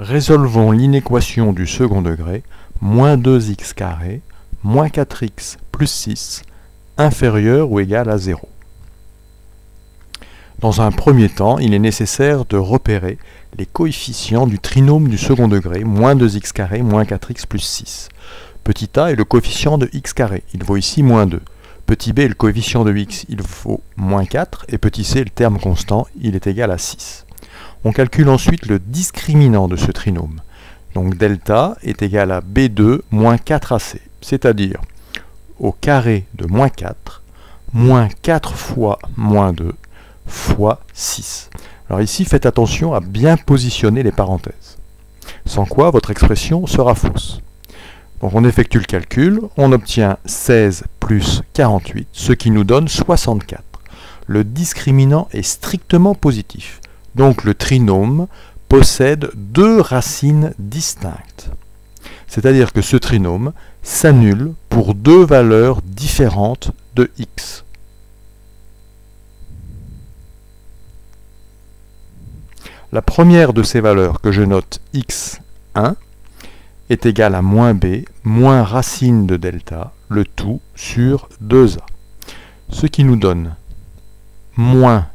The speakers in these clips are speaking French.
Résolvons l'inéquation du second degré, moins 2x carré, moins 4x plus 6, inférieur ou égal à 0. Dans un premier temps, il est nécessaire de repérer les coefficients du trinôme du second degré, moins 2x carré, moins 4x plus 6. Petit a est le coefficient de x carré, il vaut ici moins 2. Petit b est le coefficient de x, il vaut moins 4. Et petit c est le terme constant, il est égal à 6. On calcule ensuite le discriminant de ce trinôme. Donc delta est égal à b2 moins 4ac, c'est-à-dire au carré de moins 4, moins 4 fois moins 2, fois 6. Alors ici, faites attention à bien positionner les parenthèses. Sans quoi, votre expression sera fausse. Donc on effectue le calcul, on obtient 16 plus 48, ce qui nous donne 64. Le discriminant est strictement positif. Donc le trinôme possède deux racines distinctes. C'est-à-dire que ce trinôme s'annule pour deux valeurs différentes de x. La première de ces valeurs que je note x1 est égale à moins b, moins racine de delta, le tout sur 2a. Ce qui nous donne moins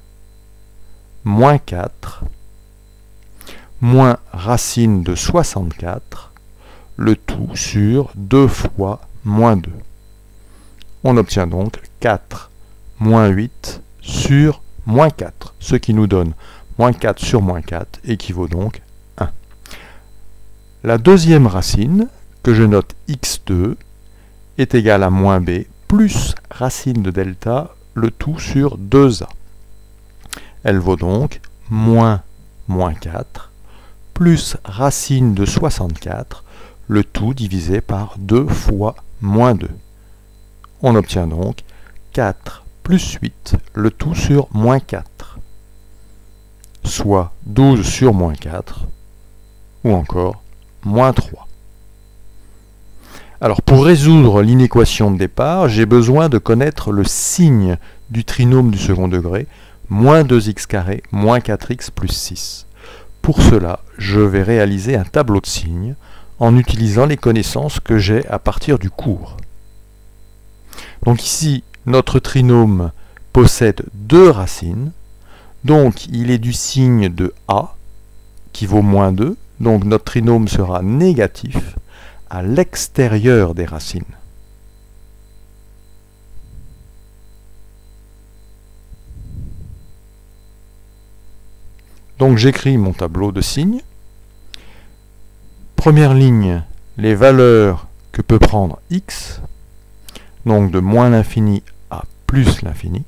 4, moins racine de 64, le tout sur 2 fois moins 2. On obtient donc 4 moins 8 sur moins 4, ce qui nous donne moins 4 sur moins 4 équivaut donc 1. La deuxième racine, que je note x2, est égale à moins b plus racine de delta, le tout sur 2a. Elle vaut donc moins 4 plus racine de 64, le tout divisé par 2 fois moins 2. On obtient donc 4 plus 8, le tout sur moins 4, soit 12 sur moins 4, ou encore moins 3. Alors pour résoudre l'inéquation de départ, j'ai besoin de connaître le signe du trinôme du second degré, moins 2x carré, moins 4x plus 6. Pour cela, je vais réaliser un tableau de signes en utilisant les connaissances que j'ai à partir du cours. Donc ici, notre trinôme possède deux racines, donc il est du signe de a, qui vaut moins 2, donc notre trinôme sera négatif à l'extérieur des racines. Donc j'écris mon tableau de signes. Première ligne, les valeurs que peut prendre x, donc de moins l'infini à plus l'infini.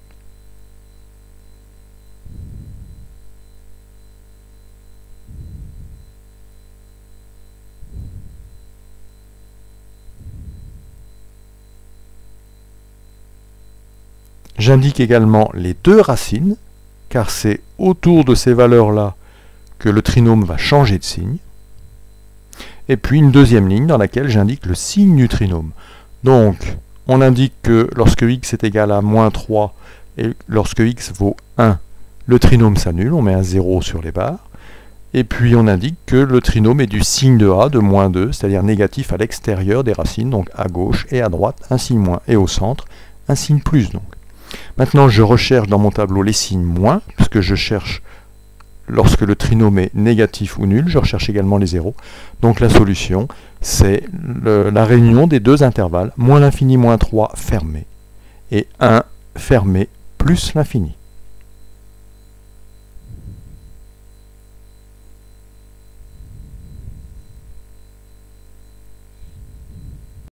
J'indique également les deux racines, car c'est autour de ces valeurs-là que le trinôme va changer de signe. Et puis une deuxième ligne dans laquelle j'indique le signe du trinôme. Donc, on indique que lorsque x est égal à moins 3 et lorsque x vaut 1, le trinôme s'annule, on met un 0 sur les barres. Et puis on indique que le trinôme est du signe de a, de moins 2, c'est-à-dire négatif à l'extérieur des racines, donc à gauche et à droite, un signe moins, et au centre, un signe plus donc. Maintenant, je recherche dans mon tableau les signes moins, puisque je cherche, lorsque le trinôme est négatif ou nul, je recherche également les zéros. Donc la solution, c'est la réunion des deux intervalles, moins l'infini moins 3 fermé, et 1 fermé plus l'infini.